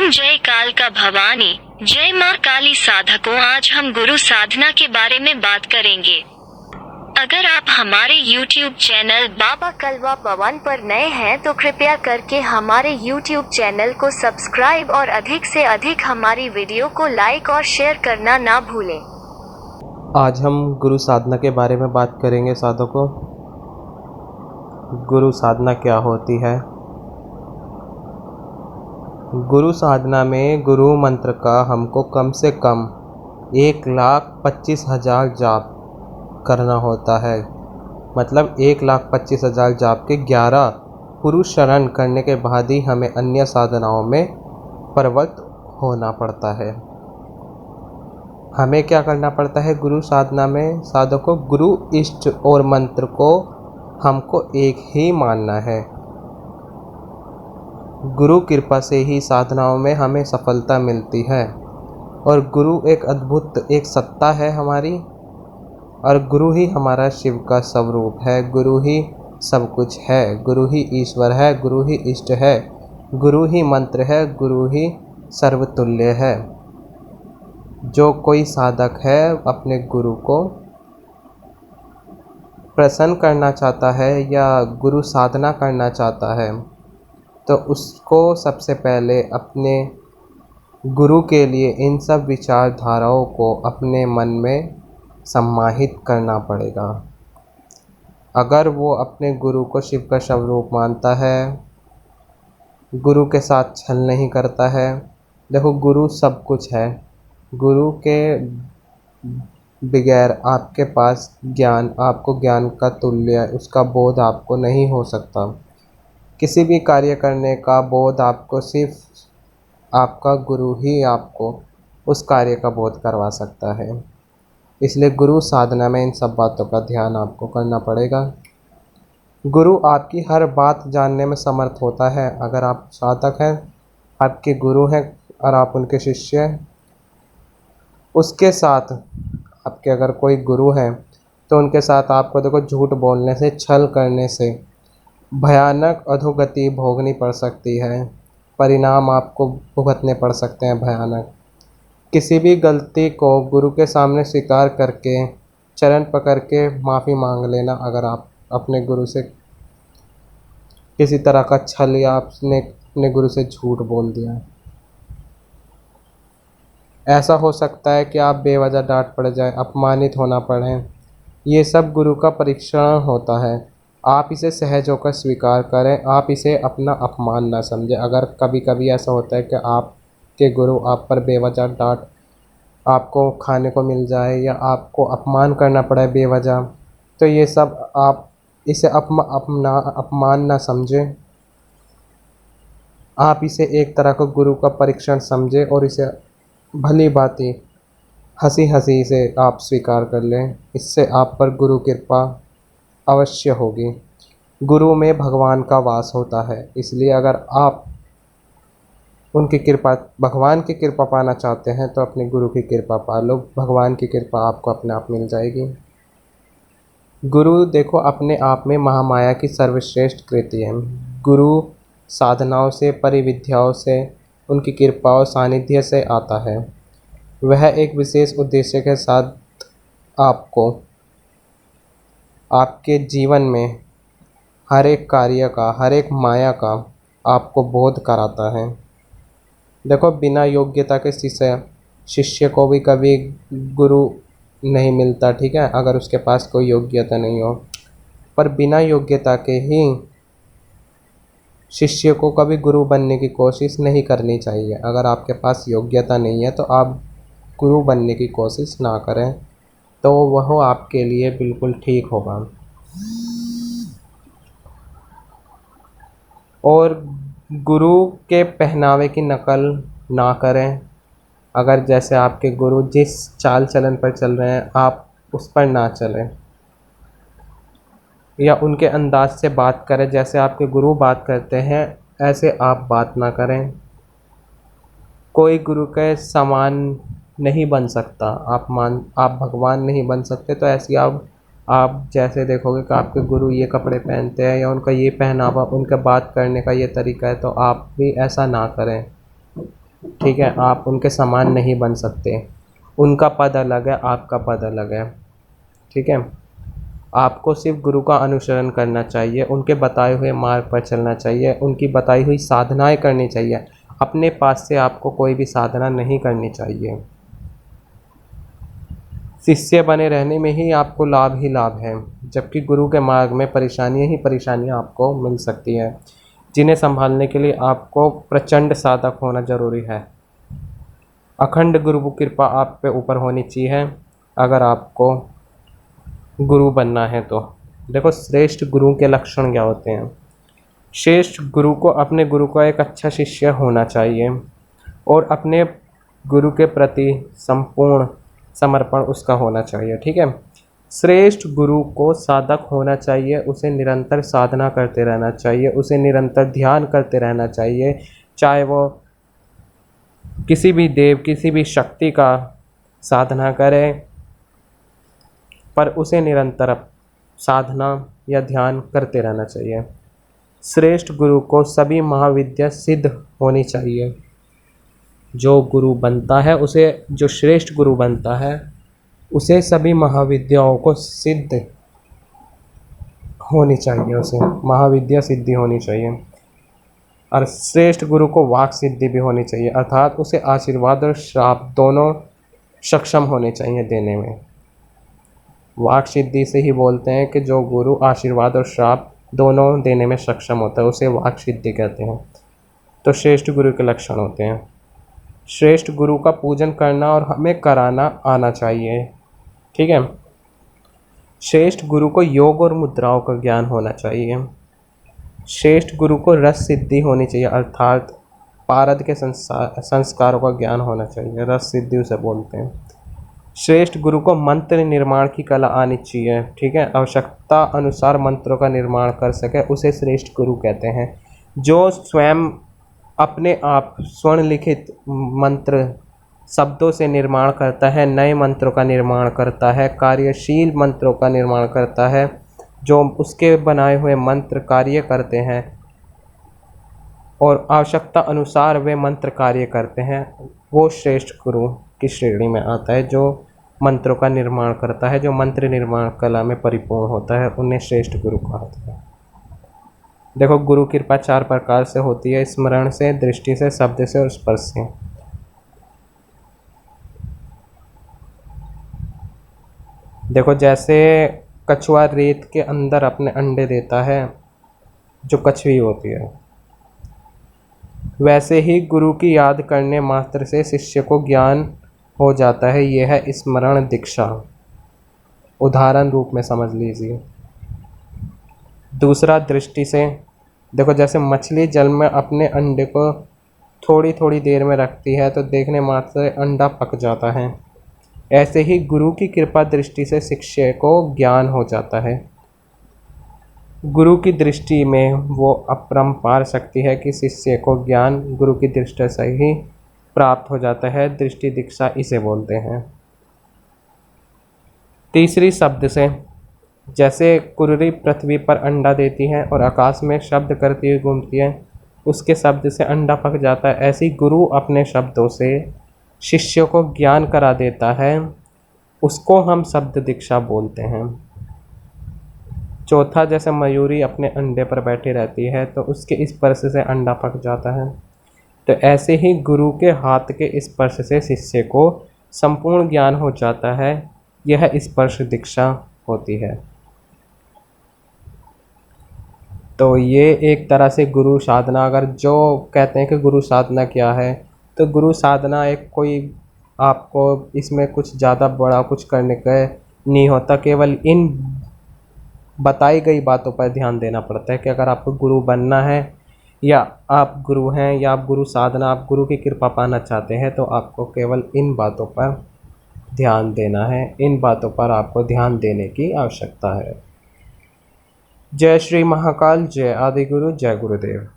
ओम जय काल का भवानी, जय माँ काली। साधकों, आज हम गुरु साधना के बारे में बात करेंगे। अगर आप हमारे YouTube चैनल बाबा कलवा पवन पर नए हैं तो कृपया करके हमारे YouTube चैनल को सब्सक्राइब और अधिक से अधिक हमारी वीडियो को लाइक और शेयर करना ना भूलें। आज हम गुरु साधना के बारे में बात करेंगे। साधकों, गुरु साधना क्या होती है? गुरु साधना में गुरु मंत्र का हमको कम से कम 1,25,000 जाप करना होता है। मतलब 1,25,000 जाप के 11 पुरुष शरण करने के बाद ही हमें अन्य साधनाओं में प्रवृत्त होना पड़ता है। हमें क्या करना पड़ता है गुरु साधना में? साधकों, गुरु इष्ट और मंत्र को हमको एक ही मानना है। गुरु कृपा से ही साधनाओं में हमें सफलता मिलती है। और गुरु एक अद्भुत एक सत्ता है हमारी, और गुरु ही हमारा शिव का स्वरूप है। गुरु ही सब कुछ है, गुरु ही ईश्वर है, गुरु ही इष्ट है, गुरु ही मंत्र है, गुरु ही सर्वतुल्य है। जो कोई साधक है अपने गुरु को प्रसन्न करना चाहता है या गुरु साधना करना चाहता है, तो उसको सबसे पहले अपने गुरु के लिए इन सब विचारधाराओं को अपने मन में समाहित करना पड़ेगा। अगर वो अपने गुरु को शिव का स्वरूप मानता है, गुरु के साथ छल नहीं करता है। देखो, गुरु सब कुछ है। गुरु के बगैर आपके पास ज्ञान, आपको ज्ञान का तुल्य उसका बोध आपको नहीं हो सकता। किसी भी कार्य करने का बोध आपको सिर्फ आपका गुरु ही आपको उस कार्य का बोध करवा सकता है। इसलिए गुरु साधना में इन सब बातों का ध्यान आपको करना पड़ेगा। गुरु आपकी हर बात जानने में समर्थ होता है। अगर आप साधक हैं, आपके गुरु हैं और आप उनके शिष्य हैं, उसके साथ आपके अगर कोई गुरु हैं तो उनके साथ आपको देखो झूठ बोलने से, छल करने से भयानक अधोगति भोगनी पड़ सकती है। परिणाम आपको भुगतने पड़ सकते हैं भयानक। किसी भी गलती को गुरु के सामने स्वीकार करके चरण पकड़ के माफ़ी मांग लेना। अगर आप अपने गुरु से किसी तरह का छल या आपने अपने गुरु से झूठ बोल दिया, ऐसा हो सकता है कि आप बेवजह डांट पड़ जाए, अपमानित होना पड़े। ये सब गुरु का परीक्षण होता है। आप इसे सहज होकर स्वीकार करें, आप इसे अपना अपमान ना समझें। अगर कभी कभी ऐसा होता है कि आपके गुरु आप पर बेवजह डांट आपको खाने को मिल जाए या आपको अपमान करना पड़े बेवजह, तो ये सब आप इसे अपना अपमान ना समझें। आप इसे एक तरह का गुरु का परीक्षण समझें और इसे भली भांति हंसी हंसी से आप स्वीकार कर लें। इससे आप पर गुरु कृपा अवश्य होगी। गुरु में भगवान का वास होता है, इसलिए अगर आप उनकी कृपा, भगवान की कृपा पाना चाहते हैं तो अपने गुरु की कृपा पा लो। भगवान की कृपा आपको अपने आप मिल जाएगी। गुरु देखो अपने आप में महामाया की सर्वश्रेष्ठ कृति है। गुरु साधनाओं से, परिविद्याओं से, उनकी कृपा और सानिध्य से आता है। वह एक विशेष उद्देश्य के साथ आपको आपके जीवन में हर एक कार्य का, हर एक माया का आपको बोध कराता है। देखो, बिना योग्यता के शिष्य को भी कभी गुरु नहीं मिलता, ठीक है, अगर उसके पास कोई योग्यता नहीं हो। पर बिना योग्यता के ही शिष्य को कभी गुरु बनने की कोशिश नहीं करनी चाहिए। अगर आपके पास योग्यता नहीं है तो आप गुरु बनने की कोशिश ना करें, तो वह आपके लिए बिल्कुल ठीक होगा। और गुरु के पहनावे की नकल ना करें। अगर जैसे आपके गुरु जिस चाल चलन पर चल रहे हैं, आप उस पर ना चलें, या उनके अंदाज से बात करें। जैसे आपके गुरु बात करते हैं ऐसे आप बात ना करें। कोई गुरु के समान नहीं बन सकता। आप भगवान नहीं बन सकते। तो ऐसी आप जैसे देखोगे कि आपके गुरु ये कपड़े पहनते हैं या उनका ये पहनावा, उनका बात करने का ये तरीका है, तो आप भी ऐसा ना करें। ठीक है, आप उनके समान नहीं बन सकते। उनका पद अलग है, आपका पद अलग है। ठीक है, आपको सिर्फ गुरु का अनुसरण करना चाहिए, उनके बताए हुए मार्ग पर चलना चाहिए, उनकी बताई हुई साधनाएं करनी चाहिए। अपने पास से आपको कोई भी साधना नहीं करनी चाहिए। शिष्य बने रहने में ही आपको लाभ ही लाभ है, जबकि गुरु के मार्ग में परेशानियां ही परेशानियां आपको मिल सकती है, जिन्हें संभालने के लिए आपको प्रचंड साधक होना जरूरी है। अखंड गुरु की कृपा आप पे ऊपर होनी चाहिए अगर आपको गुरु बनना है तो। देखो, श्रेष्ठ गुरु के लक्षण क्या होते हैं। श्रेष्ठ गुरु को अपने गुरु का एक अच्छा शिष्य होना चाहिए और अपने गुरु के प्रति संपूर्ण समर्पण उसका होना चाहिए। ठीक है, श्रेष्ठ गुरु को साधक होना चाहिए, उसे निरंतर साधना करते रहना चाहिए, उसे निरंतर ध्यान करते रहना चाहिए, चाहे वो किसी भी देव किसी भी शक्ति का साधना करे, पर उसे निरंतर साधना या ध्यान करते रहना चाहिए। श्रेष्ठ गुरु को सभी महाविद्या सिद्ध होनी चाहिए। जो गुरु बनता है उसे, जो श्रेष्ठ गुरु बनता है उसे सभी महाविद्याओं को सिद्ध होनी चाहिए, उसे महाविद्या सिद्धि होनी चाहिए। और श्रेष्ठ गुरु को वाक सिद्धि भी होनी चाहिए, अर्थात उसे आशीर्वाद और श्राप दोनों सक्षम होने चाहिए देने में। वाक सिद्धि से ही बोलते हैं कि जो गुरु आशीर्वाद और श्राप दोनों देने में सक्षम होता है उसे वाक सिद्धि कहते हैं। तो श्रेष्ठ गुरु के लक्षण होते हैं। श्रेष्ठ गुरु का पूजन करना और हमें कराना आना चाहिए। ठीक है, श्रेष्ठ गुरु को योग और मुद्राओं का ज्ञान होना चाहिए। श्रेष्ठ गुरु को रस सिद्धि होनी चाहिए, अर्थात पारद के संस्कारों का ज्ञान होना चाहिए, रस सिद्धि उसे बोलते हैं। श्रेष्ठ गुरु को मंत्र निर्माण की कला आनी चाहिए। ठीक है, आवश्यकता अनुसार मंत्रों का निर्माण कर सके उसे श्रेष्ठ गुरु कहते हैं। जो स्वयं अपने आप स्वर्ण लिखित मंत्र शब्दों से निर्माण करता है, नए मंत्रों का निर्माण करता है, कार्यशील मंत्रों का निर्माण करता है, जो उसके बनाए हुए मंत्र कार्य करते हैं और आवश्यकता अनुसार वे मंत्र कार्य करते हैं, वो श्रेष्ठ गुरु की श्रेणी में आता है। जो मंत्रों का निर्माण करता है, जो मंत्र निर्माण कला में परिपूर्ण होता है, उन्हें श्रेष्ठ गुरु कहते हैं। देखो, गुरु कृपा 4 प्रकार से होती है, स्मरण से, दृष्टि से, शब्द से और स्पर्श से। देखो, जैसे कछुआ रेत के अंदर अपने अंडे देता है, जो कछुई होती है, वैसे ही गुरु की याद करने मात्र से शिष्य को ज्ञान हो जाता है। यह है स्मरण दीक्षा। उदाहरण रूप में समझ लीजिए। दूसरा, दृष्टि से। देखो, जैसे मछली जल में अपने अंडे को थोड़ी थोड़ी देर में रखती है तो देखने मात्र से अंडा पक जाता है। ऐसे ही गुरु की कृपा दृष्टि से शिष्य को ज्ञान हो जाता है। गुरु की दृष्टि में वो अपरंपार शक्ति है कि शिष्य को ज्ञान गुरु की दृष्टि से ही प्राप्त हो जाता है। दृष्टि दीक्षा इसे बोलते हैं। तीसरी, शब्द से। जैसे कुर्री पृथ्वी पर अंडा देती है और आकाश में शब्द करती हुई घूमती है, उसके शब्द से अंडा पक जाता है। ऐसे ही गुरु अपने शब्दों से शिष्य को ज्ञान करा देता है, उसको हम शब्द दीक्षा बोलते हैं। चौथा, जैसे मयूरी अपने अंडे पर बैठी रहती है तो उसके स्पर्श से अंडा पक जाता है, तो ऐसे ही गुरु के हाथ के स्पर्श से शिष्य को संपूर्ण ज्ञान हो जाता है। यह स्पर्श दीक्षा होती है। तो ये एक तरह से गुरु साधना, अगर जो कहते हैं कि गुरु साधना क्या है, तो गुरु साधना एक कोई आपको इसमें कुछ ज़्यादा बड़ा कुछ करने का नहीं होता, केवल इन बताई गई बातों पर ध्यान देना पड़ता है कि अगर आपको गुरु बनना है या आप गुरु हैं या आप गुरु साधना, आप गुरु की कृपा पाना चाहते हैं, तो आपको केवल इन बातों पर ध्यान देना है। इन बातों पर आपको ध्यान देने की आवश्यकता है। जय श्री महाकाल, जय आदि गुरु, जय गुरुदेव।